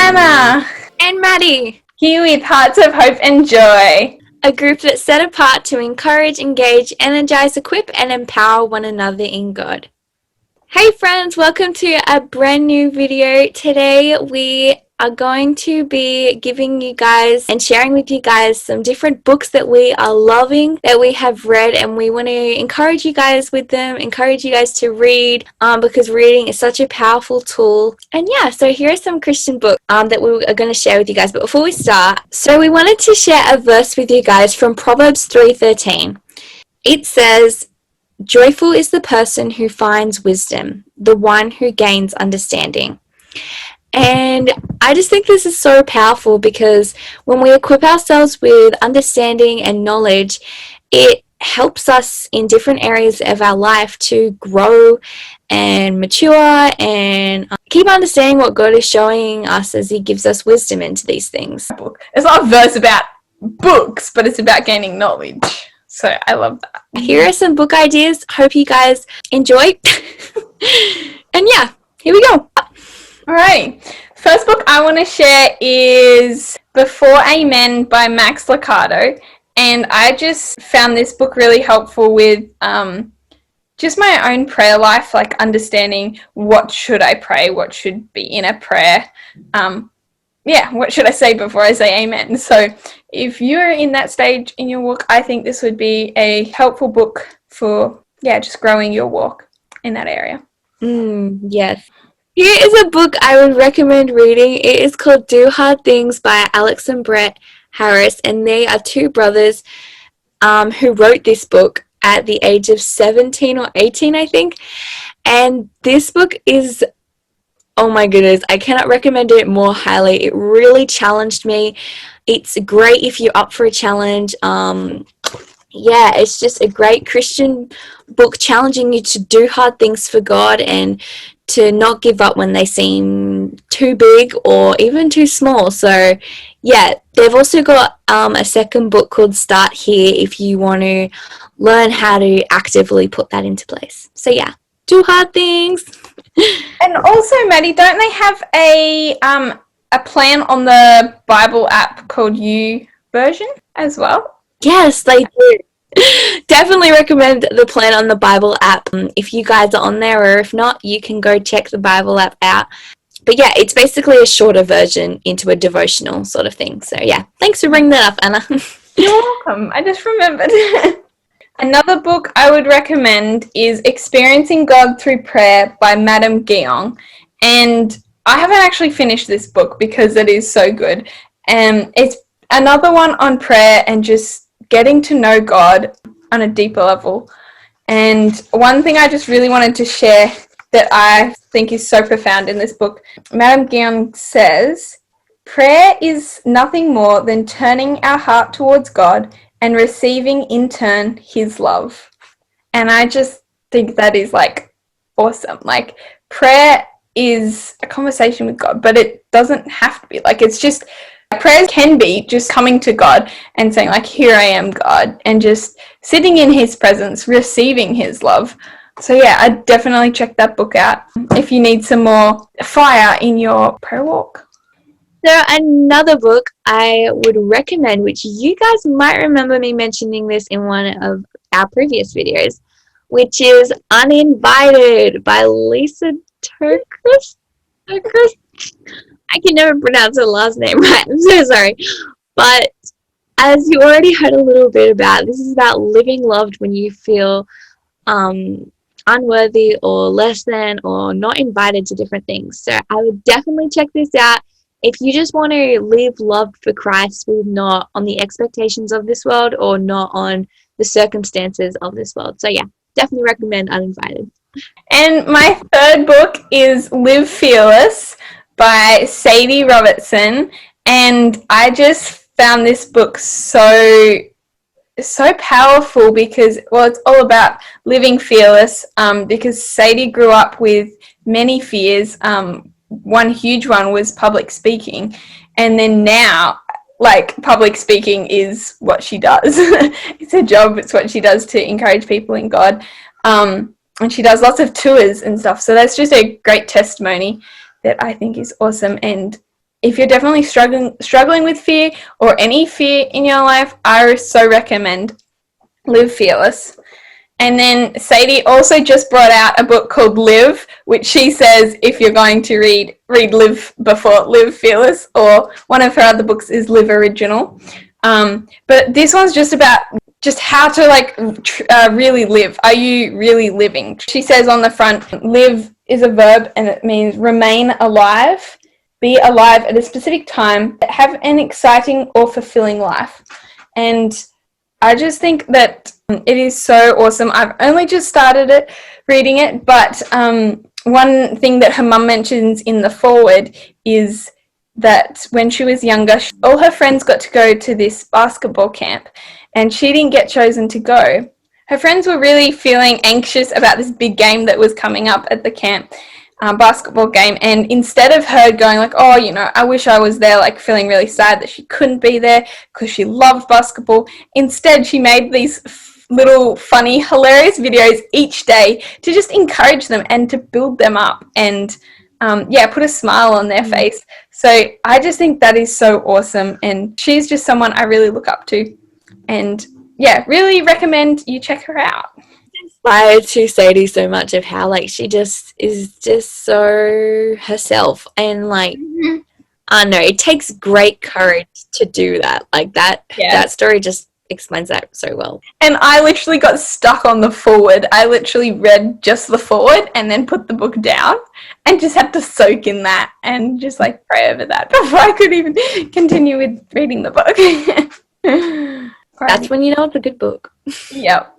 Emma, And Maddie, here with Hearts of Hope and Joy. a group that's set apart to encourage, engage, energize, equip, and empower one another in God. Hey friends, welcome to a brand new video. Today we are going to be giving you guys and sharing with you guys some different books that we are loving, that we have read, and we want to encourage you guys with them, encourage you guys to read because reading is such a powerful tool. And yeah, so here are some Christian books that we are going to share with you guys. But before we start, so we wanted to share a verse with you guys from Proverbs 3:13. It says, "Joyful is the person who finds wisdom, the one who gains understanding." And I just think this is so powerful because when we equip ourselves with understanding and knowledge, it helps us in different areas of our life to grow and mature and keep understanding what God is showing us as He gives us wisdom into these things. It's not a verse about books, but it's about gaining knowledge. So I love that. Here are some book ideas. Hope you guys enjoy. And yeah, here we go. Alright, first book I want to share is Before Amen by Max Lucado. And I just found this book really helpful with just my own prayer life, like understanding what should I pray, what should be in a prayer. What should I say before I say amen? So if you're in that stage in your walk, I think this would be a helpful book for, just growing your walk in that area. Yes. Here is a book I would recommend reading. It is called Do Hard Things by Alex and Brett Harris, and they are two brothers who wrote this book at the age of 17 or 18, I think. And this book is, oh my goodness, I cannot recommend it more highly. It really challenged me. It's great if you're up for a challenge. It's just a great Christian book challenging you to do hard things for God and to not give up when they seem too big or even too small. So yeah, they've also got a second book called Start Here if you want to learn how to actively put that into place. So yeah, do hard things. And also, Maddie, don't they have a plan on the Bible app called YouVersion as well? Yes, they do. Definitely recommend the Plan on the Bible app if you guys are on there, or if not, you can go check the Bible app out. But yeah, it's basically a shorter version into a devotional sort of thing. So yeah, thanks for bringing that up, Anna. You're welcome. I just remembered. Another book I would recommend is Experiencing God Through Prayer by Madame Guyon. And I haven't actually finished this book because it is so good. It's another one on prayer and just getting to know God on a deeper level. And one thing I just really wanted to share that I think is so profound in this book, Madame Guyon says, "Prayer is nothing more than turning our heart towards God and receiving in turn His love." And I just think that is like awesome. Like, prayer is a conversation with God, but it doesn't have to be. Like, it's just, prayers can be just coming to God and saying, like, "Here I am, God," and just sitting in His presence, receiving His love. So yeah, I definitely check that book out if you need some more fire in your prayer walk. So another book I would recommend, which you guys might remember me mentioning this in one of our previous videos, which is Uninvited by Lisa Turkis. I can never pronounce her last name right. I'm so sorry. But as you already heard a little bit about, this is about living loved when you feel unworthy or less than or not invited to different things. So I would definitely check this out if you just want to live loved for Christ with not on the expectations of this world or not on the circumstances of this world. So yeah, definitely recommend Uninvited. And my third book is Live Fearless by Sadie Robertson, and I just found this book so powerful because, well, it's all about living fearless, because Sadie grew up with many fears. One huge one was public speaking, and then now, like, public speaking is what she does. It's her job, it's what she does to encourage people in God, and she does lots of tours and stuff, so that's just a great testimony that I think is awesome. And if you're definitely struggling with fear or any fear in your life, I so recommend Live Fearless. And then Sadie also just brought out a book called Live, which she says if you're going to read Live before Live Fearless, or one of her other books is Live Original. But this one's just about just how to really live. Are you really living? She says on the front, live is a verb and it means remain alive, be alive at a specific time, have an exciting or fulfilling life. And I just think that it is so awesome. I've only just started reading it, but one thing that her mum mentions in the foreword is that when she was younger, all her friends got to go to this basketball camp, and she didn't get chosen to go. Her friends were really feeling anxious about this big game that was coming up at the camp, basketball game, and instead of her going like, oh, I wish I was there, like feeling really sad that she couldn't be there because she loved basketball, instead she made these little funny, hilarious videos each day to just encourage them and to build them up and put a smile on their face. So I just think that is so awesome, and she's just someone I really look up to, and really recommend you check her out. Inspired to Sadie so much of how she just is just so herself, and I don't know, it takes great courage to do that. That story just explains that so well. And I literally got stuck on the foreword. I literally read just the foreword and then put the book down and just had to soak in that and just pray over that before I could even continue with reading the book. That's when you know it's a good book. Yep.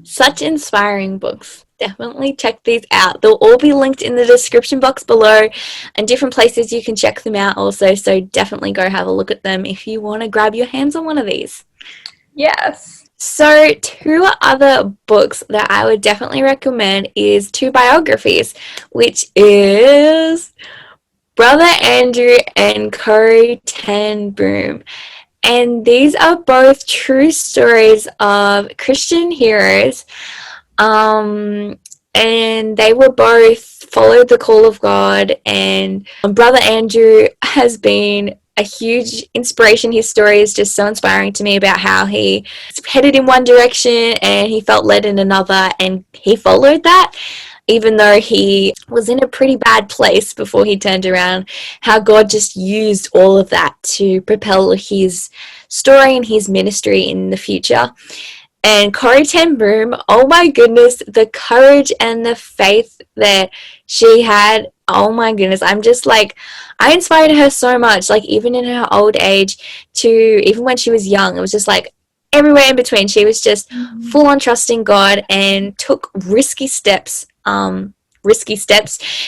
Such inspiring books. Definitely check these out. They'll all be linked in the description box below, and different places you can check them out also, so definitely go have a look at them if you want to grab your hands on one of these. Yes. So 2 other books that I would definitely recommend is 2 biographies, which is Brother Andrew and Corrie ten Boom. And these are both true stories of Christian heroes, and they were both followed the call of God, and Brother Andrew has been a huge inspiration. His story is just so inspiring to me about how he headed in one direction and he felt led in another, and he followed that even though he was in a pretty bad place before he turned around, how God just used all of that to propel his story and his ministry in the future. And Corrie ten Boom, oh my goodness, the courage and the faith that she had, oh my goodness, I'm just I inspired her so much, even in her old age to even when she was young, it was just everywhere in between. She was just full on trusting God and took risky steps.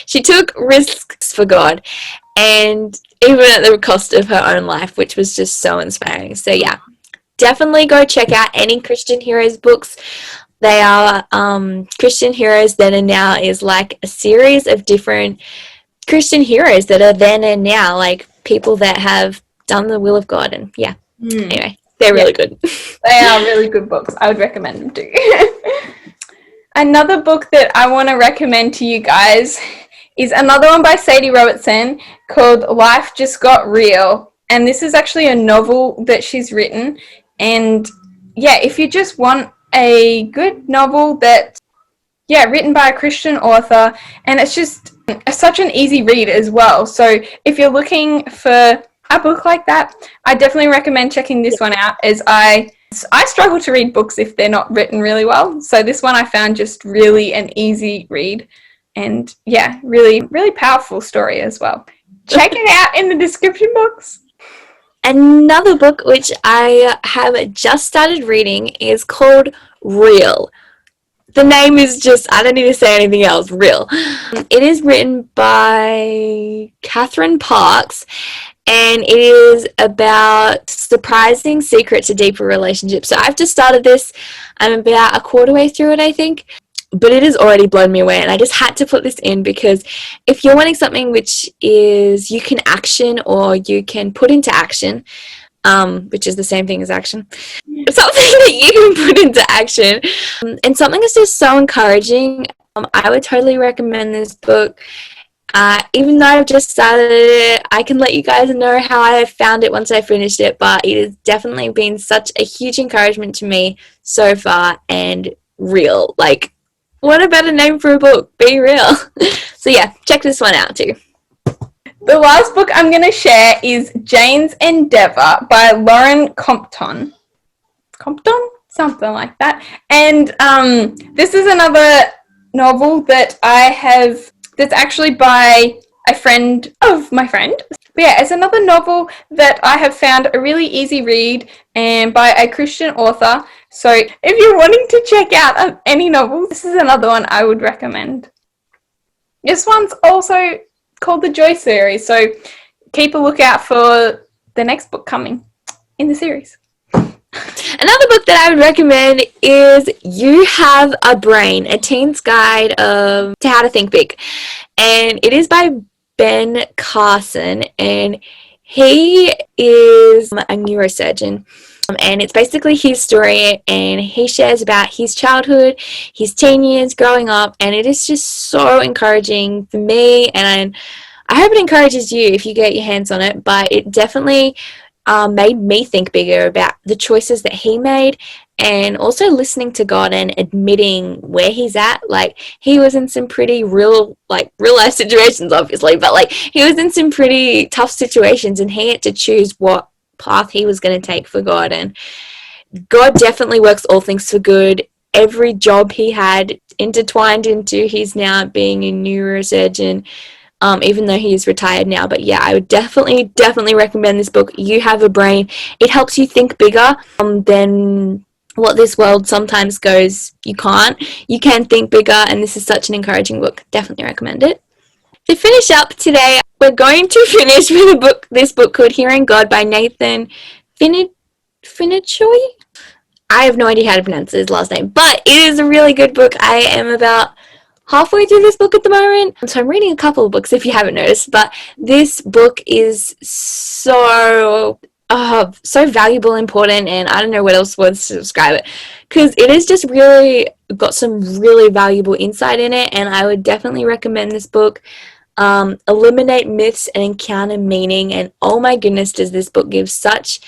She took risks for God, and even at the cost of her own life, which was just so inspiring. So yeah, definitely go check out any Christian Heroes books. They are Christian Heroes Then and Now is a series of different Christian heroes that are then and now, people that have done the will of God. And yeah, anyway, they're really good. They are really good books. I would recommend them too. Another book that I want to recommend to you guys is another one by Sadie Robertson called Life Just Got Real. And this is actually a novel that she's written. And if you just want a good novel that's written by a Christian author, and it's just such an easy read as well. So if you're looking for a book like that, I definitely recommend checking this one out, as I struggle to read books if they're not written really well. So this one I found just really an easy read, and really, really powerful story as well. Check it out in the description box. Another book which I have just started reading is called Real. The name is just, I don't need to say anything else, Real. It is written by Catherine Parks, and it is about surprising secrets to deeper relationships. So I've just started this. I'm about a quarter way through it, I think. But it has already blown me away, and I just had to put this in because if you're wanting something which is you can action or you can put into action, which is the same thing as action, something that you can put into action, and something that's just so encouraging, I would totally recommend this book. Even though I've just started it, I can let you guys know how I found it once I finished it, but it has definitely been such a huge encouragement to me so far, and real. Like, what a better name for a book? Be real. So yeah, check this one out too. The last book I'm going to share is Jane's Endeavour by Lauren Compton. Compton? Something like that. And this is another novel that I have, that's actually by a friend of my friend. But yeah, it's another novel that I have found a really easy read and by a Christian author. So if you're wanting to check out any novels, this is another one I would recommend. This one's also called the Joy series, so keep a lookout for the next book coming in the series. Another book that I would recommend is You Have a Brain, a teen's guide to how to think big. And it is by Ben Carson, and he is a neurosurgeon. And it's basically his story, and he shares about his childhood, his teen years, growing up, and it is just so encouraging for me, and I hope it encourages you if you get your hands on it. But it definitely made me think bigger about the choices that he made, and also listening to God and admitting where he's at. Like, he was in some pretty real life situations, obviously, but like, he was in some pretty tough situations, and he had to choose what path he was going to take for God. And God definitely works all things for good. Every job he had intertwined into he's now being a neurosurgeon, even though he is retired now. But yeah, I would definitely recommend this book, You Have a Brain. It helps you think bigger than what this world sometimes goes, you can't. You can think bigger, and this is such an encouraging book. Definitely recommend it. To finish up today, we're going to finish with this book called Hearing God by Nathan Finichoy. I have no idea how to pronounce his last name, but it is a really good book. I am about halfway through this book at the moment, so I'm reading a couple of books if you haven't noticed, but this book is so valuable, important, and I don't know what else words to describe it, because it has just really got some really valuable insight in it, and I would definitely recommend this book. Eliminate myths and encounter meaning, and oh my goodness, does this book give such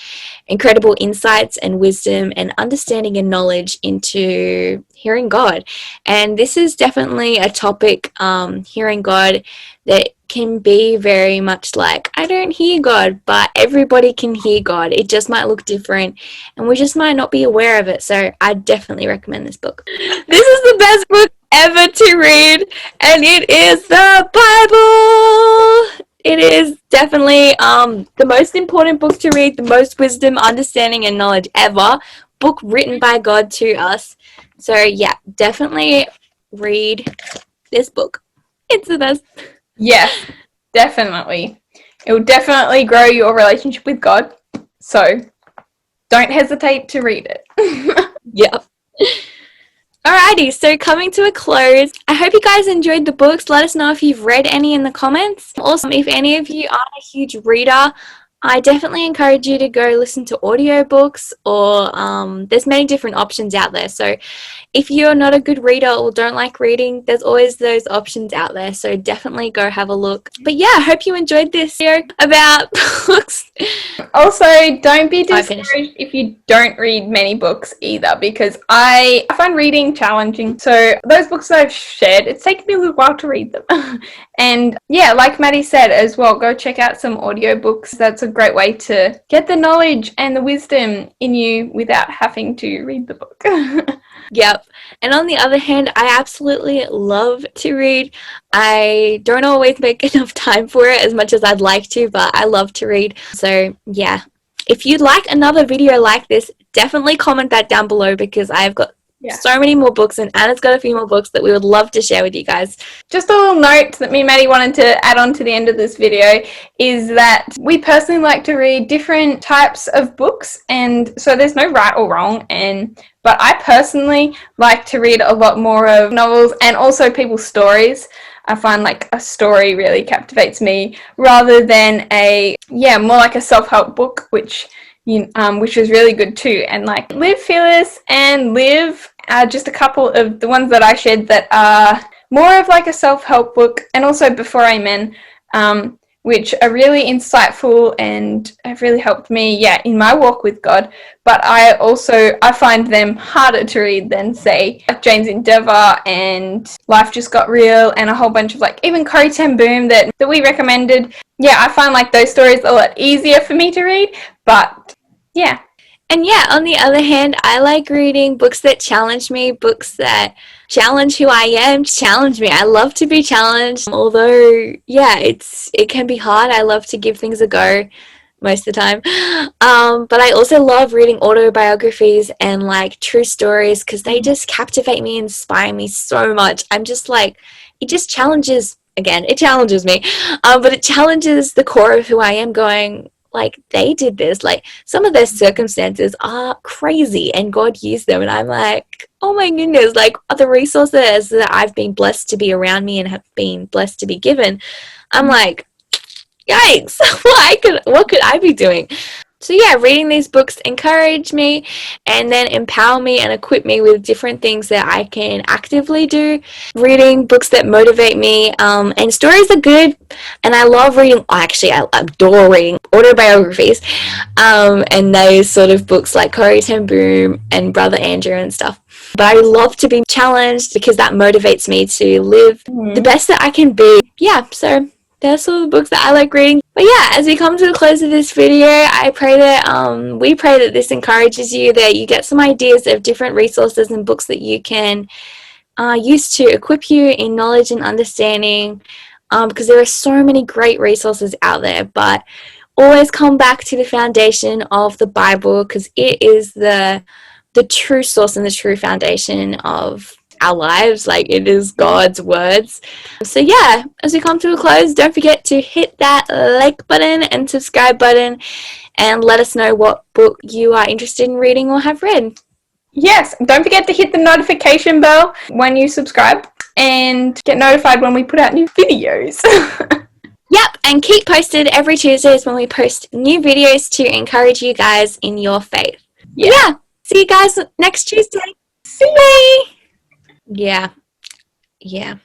incredible insights and wisdom and understanding and knowledge into hearing God. And this is definitely a topic, hearing God, that can be very much like, I don't hear God, but everybody can hear God. It just might look different, and we just might not be aware of it. So I definitely recommend this book. This is the best book ever to read, and it is the Bible. It is definitely the most important book to read, the most wisdom, understanding, and knowledge ever. Book written by God to us. So yeah, definitely read this book. It's the best. Yes, definitely. It will definitely grow your relationship with God. So don't hesitate to read it. Yep. Alrighty, so coming to a close, I hope you guys enjoyed the books. Let us know if you've read any in the comments. Also, if any of you aren't a huge reader, I definitely encourage you to go listen to audiobooks, or there's many different options out there. So if you're not a good reader or don't like reading, there's always those options out there. So definitely go have a look. But yeah, I hope you enjoyed this video about books. Also, don't be discouraged if you don't read many books either, because I find reading challenging. So those books that I've shared, it's taken me a little while to read them. And yeah, like Maddie said as well, go check out some audiobooks. That's a great way to get the knowledge and the wisdom in you without having to read the book. Yep. And on the other hand, I absolutely love to read. I don't always make enough time for it as much as I'd like to, but I love to read. So yeah, if you'd like another video like this, definitely comment that down below, because I've got so many more books, and Anna's got a few more books that we would love to share with you guys. Just a little note that me and Maddie wanted to add on to the end of this video is that we personally like to read different types of books, and so there's no right or wrong, but I personally like to read a lot more of novels and also people's stories. I find like a story really captivates me rather than more like a self-help book, which is really good too. And like Live Fearless and Live are just a couple of the ones that I shared that are more of like a self-help book, and also Before Amen, which are really insightful and have really helped me, in my walk with God. But I find them harder to read than, say, like James Endeavour and Life Just Got Real, and a whole bunch of, like, even Corrie ten Boom that we recommended. Yeah, I find like those stories a lot easier for me to read, but yeah. And yeah, on the other hand, I like reading books that challenge me, books that challenge who I am, challenge me. I love to be challenged. Although, yeah, it can be hard. I love to give things a go most of the time. But I also love reading autobiographies and like true stories because they just captivate me, inspire me so much. I'm just like, it just challenges, again, it challenges me, but it challenges the core of who I am, going, like, they did this, like, some of their circumstances are crazy and God used them, and I'm like, oh my goodness, like, the resources that I've been blessed to be around me and have been blessed to be given, I'm like, yikes, what could I be doing? So yeah, reading these books encourage me and then empower me and equip me with different things that I can actively do. Reading books that motivate me, and stories are good, and I love reading, actually I adore reading autobiographies, and those sort of books like Corrie ten Boom and Brother Andrew and stuff. But I love to be challenged because that motivates me to live the best that I can be. Yeah, so that's all the books that I like reading. But yeah, as we come to the close of this video, I pray that we pray that this encourages you, that you get some ideas of different resources and books that you can use to equip you in knowledge and understanding, because there are so many great resources out there. But always come back to the foundation of the Bible, because it is the true source and the true foundation of our lives. Like, it is God's words. So yeah, as we come to a close, don't forget to hit that like button and subscribe button, and let us know what book you are interested in reading or have read. Yes, don't forget to hit the notification bell when you subscribe and get notified when we put out new videos. Yep, and keep posted every Tuesdays when we post new videos to encourage you guys in your faith. Yeah, see you guys next Tuesday. See you. Yeah. Yeah.